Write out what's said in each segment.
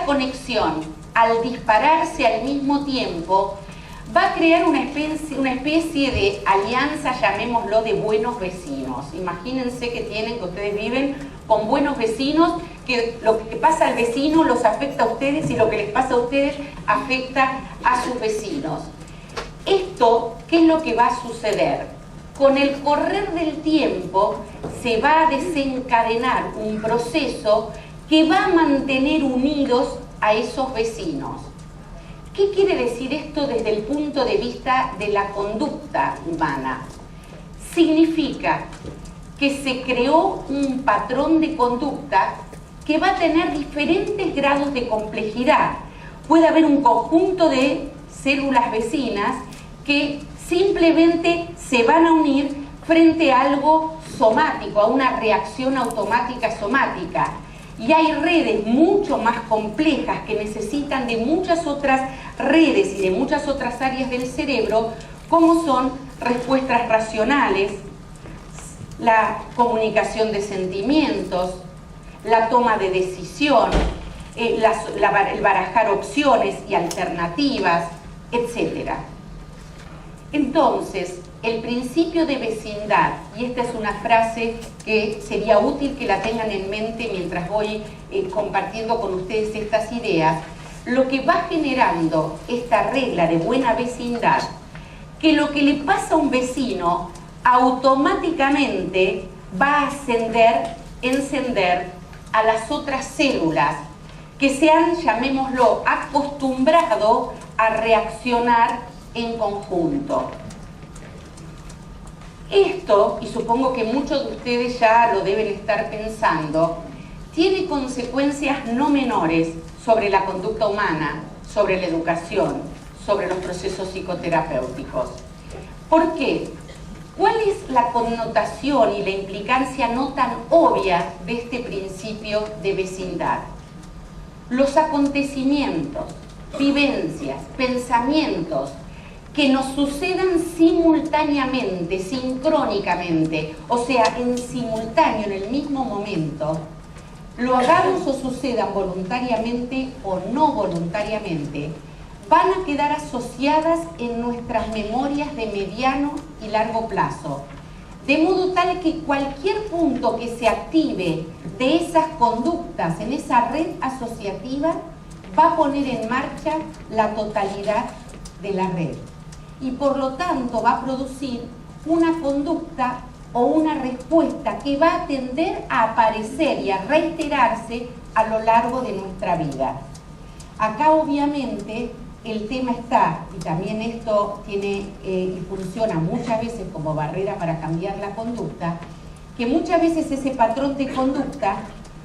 esta conexión, al dispararse al mismo tiempo, va a crear una especie de alianza, llamémoslo, de buenos vecinos. Imagínense que ustedes viven con buenos vecinos, que lo que pasa al vecino los afecta a ustedes y lo que les pasa a ustedes afecta a sus vecinos. Esto, ¿qué es lo que va a suceder? Con el correr del tiempo se va a desencadenar un proceso que va a mantener unidos a esos vecinos. ¿Qué quiere decir esto desde el punto de vista de la conducta humana? Significa que se creó un patrón de conducta que va a tener diferentes grados de complejidad. Puede haber un conjunto de células vecinas que simplemente se van a unir frente a algo somático, a una reacción automática somática. Y hay redes mucho más complejas que necesitan de muchas otras redes y de muchas otras áreas del cerebro, como son respuestas racionales, la comunicación de sentimientos, la toma de decisión, el barajar opciones y alternativas, etc. Entonces, el principio de vecindad, y esta es una frase que sería útil que la tengan en mente mientras voy compartiendo con ustedes estas ideas, lo que va generando esta regla de buena vecindad, que lo que le pasa a un vecino automáticamente va a encender a las otras células que se han, llamémoslo, acostumbrado a reaccionar en conjunto. Esto, y supongo que muchos de ustedes ya lo deben estar pensando, tiene consecuencias no menores sobre la conducta humana, sobre la educación, sobre los procesos psicoterapéuticos. ¿Por qué? ¿Cuál es la connotación y la implicancia no tan obvia de este principio de vecindad? Los acontecimientos, vivencias, pensamientos que nos sucedan simultáneamente, sincrónicamente, o sea, en simultáneo, en el mismo momento, lo hagamos o sucedan voluntariamente o no voluntariamente, van a quedar asociadas en nuestras memorias de mediano y largo plazo, de modo tal que cualquier punto que se active de esas conductas en esa red asociativa va a poner en marcha la totalidad de la red. Y por lo tanto va a producir una conducta o una respuesta que va a tender a aparecer y a reiterarse a lo largo de nuestra vida. Acá obviamente el tema está, y también esto tiene y funciona muchas veces como barrera para cambiar la conducta, que muchas veces ese patrón de conducta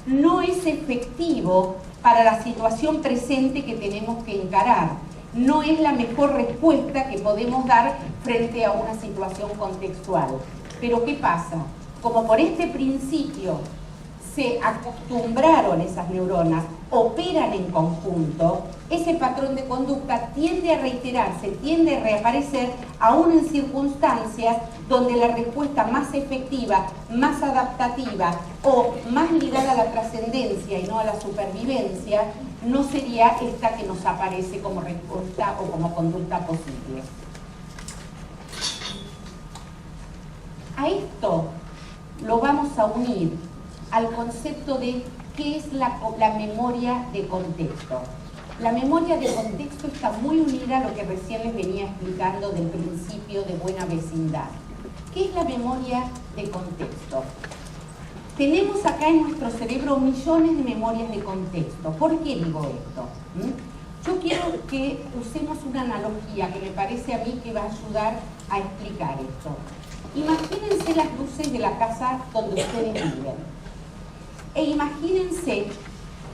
no es efectivo para la situación presente que tenemos que encarar. No es la mejor respuesta que podemos dar frente a una situación contextual. Pero ¿qué pasa? Como por este principio se acostumbraron esas neuronas, operan en conjunto, ese patrón de conducta tiende a reiterarse, tiende a reaparecer, aún en circunstancias donde la respuesta más efectiva, más adaptativa o más ligada a la trascendencia y no a la supervivencia, no sería esta que nos aparece como respuesta o como conducta posible. A esto lo vamos a unir al concepto de qué es la memoria de contexto. La memoria de contexto está muy unida a lo que recién les venía explicando del principio de buena vecindad. ¿Qué es la memoria de contexto? Tenemos acá en nuestro cerebro millones de memorias de contexto. ¿Por qué digo esto? Yo quiero que usemos una analogía que me parece a mí que va a ayudar a explicar esto. Imagínense las luces de la casa donde ustedes viven. E imagínense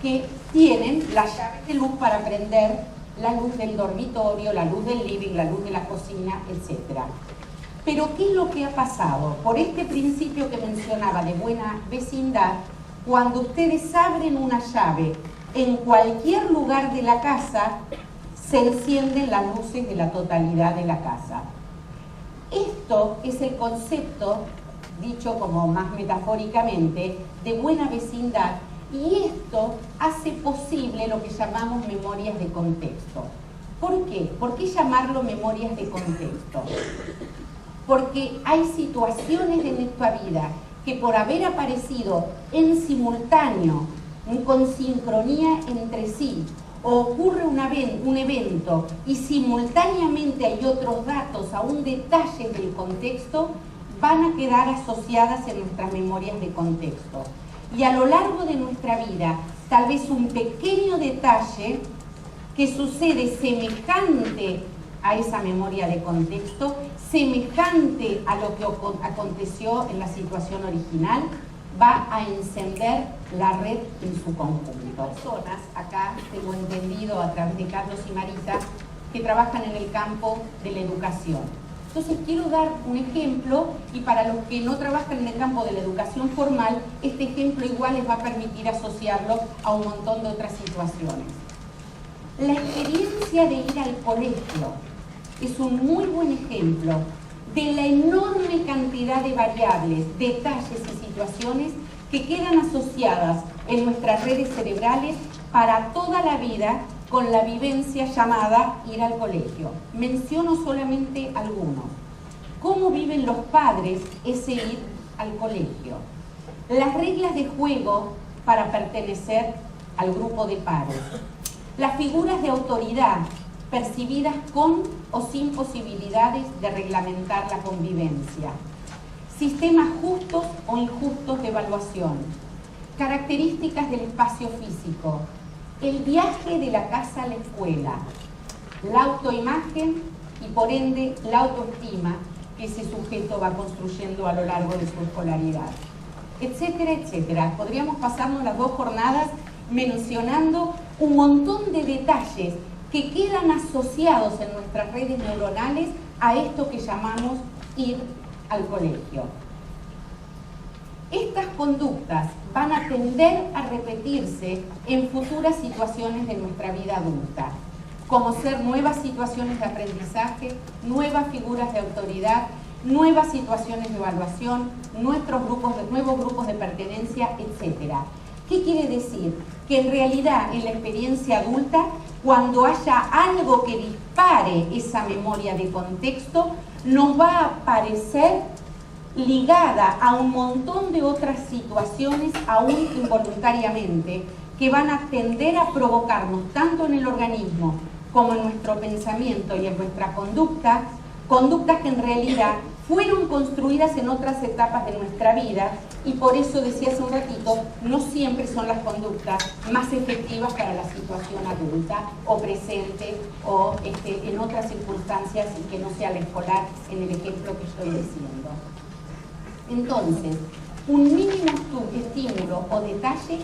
que tienen las llaves de luz para prender la luz del dormitorio, la luz del living, la luz de la cocina, etc. Pero ¿qué es lo que ha pasado? Por este principio que mencionaba de buena vecindad, cuando ustedes abren una llave en cualquier lugar de la casa, se encienden las luces de la totalidad de la casa. Esto es el concepto, dicho como más metafóricamente, de buena vecindad Y esto hace posible lo que llamamos memorias de contexto. ¿Por qué? ¿Por qué llamarlo memorias de contexto? Porque hay situaciones de nuestra vida que por haber aparecido en simultáneo, con sincronía entre sí, o ocurre un evento y simultáneamente hay otros datos, aún detalles del contexto, van a quedar asociadas en nuestras memorias de contexto. Y a lo largo de nuestra vida, tal vez un pequeño detalle que sucede semejante a esa memoria de contexto, semejante a lo que aconteció en la situación original, va a encender la red en su conjunto. Personas, acá tengo entendido a través de Carlos y Marita, que trabajan en el campo de la educación. Entonces quiero dar un ejemplo, y para los que no trabajan en el campo de la educación formal, este ejemplo igual les va a permitir asociarlo a un montón de otras situaciones. La experiencia de ir al colegio es un muy buen ejemplo de la enorme cantidad de variables, detalles y situaciones que quedan asociadas en nuestras redes cerebrales para toda la vida con la vivencia llamada ir al colegio. Menciono solamente algunos. ¿Cómo viven los padres ese ir al colegio? Las reglas de juego para pertenecer al grupo de pares. Las figuras de autoridad percibidas con o sin posibilidades de reglamentar la convivencia. Sistemas justos o injustos de evaluación. Características del espacio físico. El viaje de la casa a la escuela. La autoimagen y por ende la autoestima que ese sujeto va construyendo a lo largo de su escolaridad. Etcétera, etcétera. Podríamos pasarnos las 2 jornadas mencionando un montón de detalles que quedan asociados en nuestras redes neuronales a esto que llamamos ir al colegio. Estas conductas van a tender a repetirse en futuras situaciones de nuestra vida adulta, como ser nuevas situaciones de aprendizaje, nuevas figuras de autoridad, nuevas situaciones de evaluación, nuevos grupos de pertenencia, etc. ¿Qué quiere decir? Que en realidad en la experiencia adulta, cuando haya algo que dispare esa memoria de contexto, nos va a aparecer ligada a un montón de otras situaciones, aún involuntariamente, que van a tender a provocarnos, tanto en el organismo como en nuestro pensamiento y en nuestra conducta, conductas que en realidad fueron construidas en otras etapas de nuestra vida, y por eso decía hace un ratito, no siempre son las conductas más efectivas para la situación adulta o presente o en otras circunstancias y que no sea la escolar en el ejemplo que estoy diciendo. Entonces, un mínimo estímulo o detalle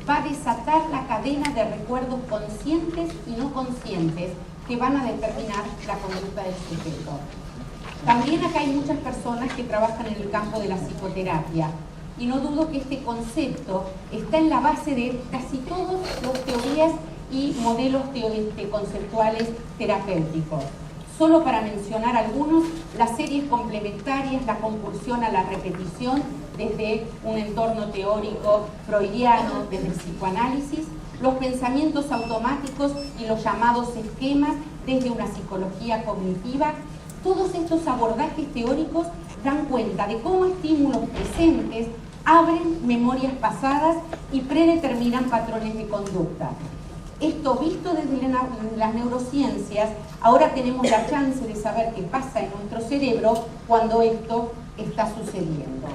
va a desatar la cadena de recuerdos conscientes y no conscientes que van a determinar la conducta del sujeto. También acá hay muchas personas que trabajan en el campo de la psicoterapia, y no dudo que este concepto está en la base de casi todas las teorías y modelos conceptuales terapéuticos. Solo para mencionar algunos, las series complementarias, la compulsión a la repetición desde un entorno teórico freudiano, desde el psicoanálisis, los pensamientos automáticos y los llamados esquemas desde una psicología cognitiva. Todos estos abordajes teóricos dan cuenta de cómo estímulos presentes abren memorias pasadas y predeterminan patrones de conducta. Esto visto desde las neurociencias, ahora tenemos la chance de saber qué pasa en nuestro cerebro cuando esto está sucediendo.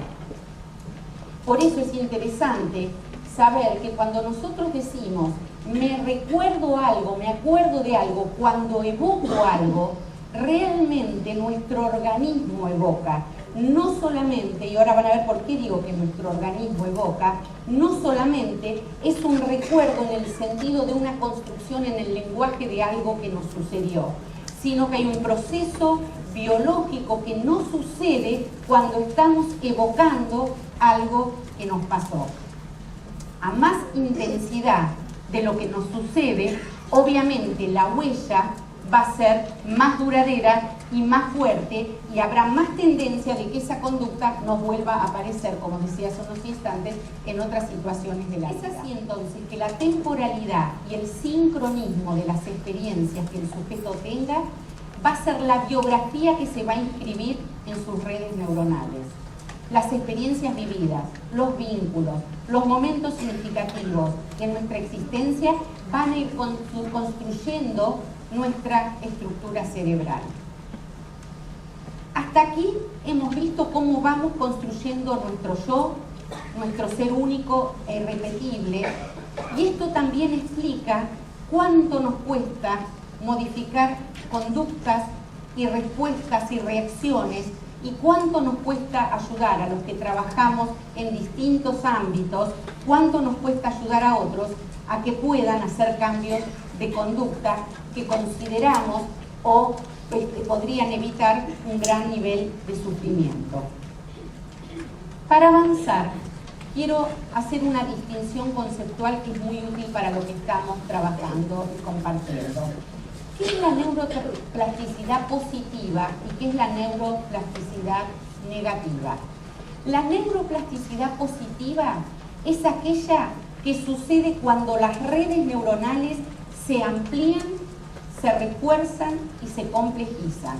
Por eso es interesante saber que cuando nosotros decimos me recuerdo algo, me acuerdo de algo, cuando evoco algo, realmente nuestro organismo evoca. No solamente, y ahora van a ver por qué digo que nuestro organismo evoca, no solamente es un recuerdo en el sentido de una construcción en el lenguaje de algo que nos sucedió, sino que hay un proceso biológico que no sucede cuando estamos evocando algo que nos pasó. A más intensidad de lo que nos sucede, obviamente la huella va a ser más duradera y más fuerte, y habrá más tendencia de que esa conducta nos vuelva a aparecer, como decía hace unos instantes, en otras situaciones de la vida. Es así entonces que la temporalidad y el sincronismo de las experiencias que el sujeto tenga va a ser la biografía que se va a inscribir en sus redes neuronales. Las experiencias vividas, los vínculos, los momentos significativos en nuestra existencia van a ir construyendo nuestra estructura cerebral. Hasta aquí hemos visto cómo vamos construyendo nuestro yo, nuestro ser único e irrepetible, y esto también explica cuánto nos cuesta modificar conductas y respuestas y reacciones, y cuánto nos cuesta ayudar a los que trabajamos en distintos ámbitos, cuánto nos cuesta ayudar a otros a que puedan hacer cambios de conducta que consideramos o podrían evitar un gran nivel de sufrimiento. Para avanzar, quiero hacer una distinción conceptual que es muy útil para lo que estamos trabajando y compartiendo. ¿Qué es la neuroplasticidad positiva y qué es la neuroplasticidad negativa? La neuroplasticidad positiva es aquella que sucede cuando las redes neuronales se amplían, se refuerzan y se complejizan.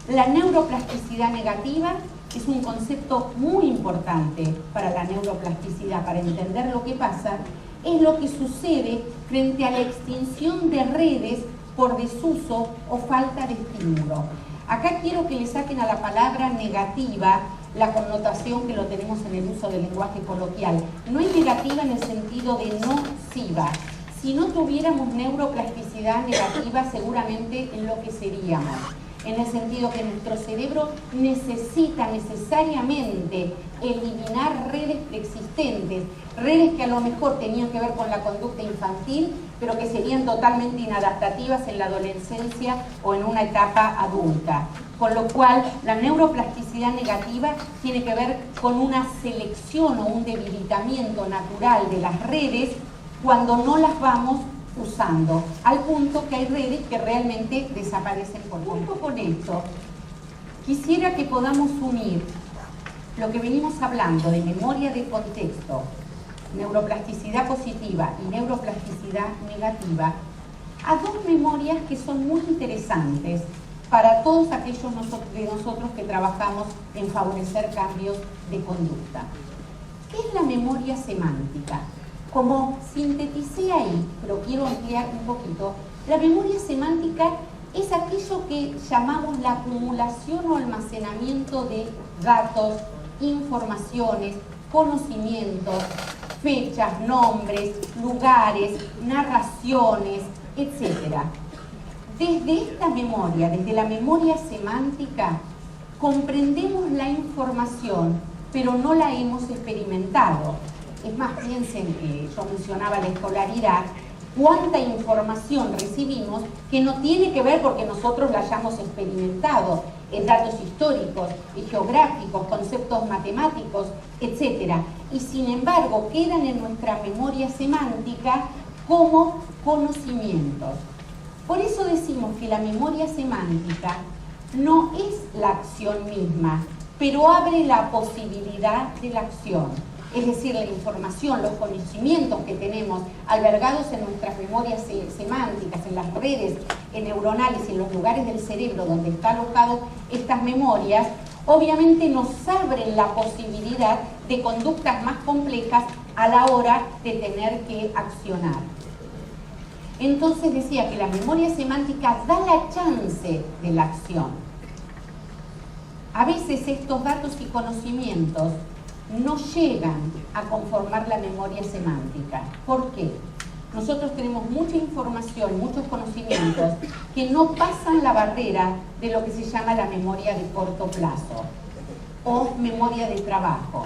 La neuroplasticidad negativa es un concepto muy importante para la neuroplasticidad, para entender lo que pasa, es lo que sucede frente a la extinción de redes por desuso o falta de estímulo. Acá quiero que le saquen a la palabra negativa la connotación que lo tenemos en el uso del lenguaje coloquial. No es negativa en el sentido de nociva. Si no tuviéramos neuroplasticidad negativa, seguramente en lo que seríamos, en el sentido que nuestro cerebro necesita necesariamente eliminar redes preexistentes, redes que a lo mejor tenían que ver con la conducta infantil, pero que serían totalmente inadaptativas en la adolescencia o en una etapa adulta. Con lo cual, la neuroplasticidad negativa tiene que ver con una selección o un debilitamiento natural de las redes cuando no las vamos usando, al punto que hay redes que realmente desaparecen por completo. Junto con esto, quisiera que podamos unir lo que venimos hablando de memoria de contexto, neuroplasticidad positiva y neuroplasticidad negativa, a dos memorias que son muy interesantes para todos aquellos de nosotros que trabajamos en favorecer cambios de conducta. ¿Qué es la memoria semántica? Como sinteticé ahí, pero quiero ampliar un poquito, la memoria semántica es aquello que llamamos la acumulación o almacenamiento de datos, informaciones, conocimientos, fechas, nombres, lugares, narraciones, etc. Desde esta memoria, desde la memoria semántica, comprendemos la información, pero no la hemos experimentado. Es más, piensen que yo mencionaba la escolaridad, cuánta información recibimos que no tiene que ver porque nosotros la hayamos experimentado, en datos históricos, geográficos, conceptos matemáticos, etc. Y sin embargo quedan en nuestra memoria semántica como conocimientos. Por eso decimos que la memoria semántica no es la acción misma, pero abre la posibilidad de la acción. Es decir, la información, los conocimientos que tenemos albergados en nuestras memorias semánticas, en las redes neuronales, en los lugares del cerebro donde están alojadas estas memorias, obviamente nos abren la posibilidad de conductas más complejas a la hora de tener que accionar. Entonces decía que la memoria semántica da la chance de la acción. A veces estos datos y conocimientos no llegan a conformar la memoria semántica. ¿Por qué? Nosotros tenemos mucha información, muchos conocimientos que no pasan la barrera de lo que se llama la memoria de corto plazo o memoria de trabajo.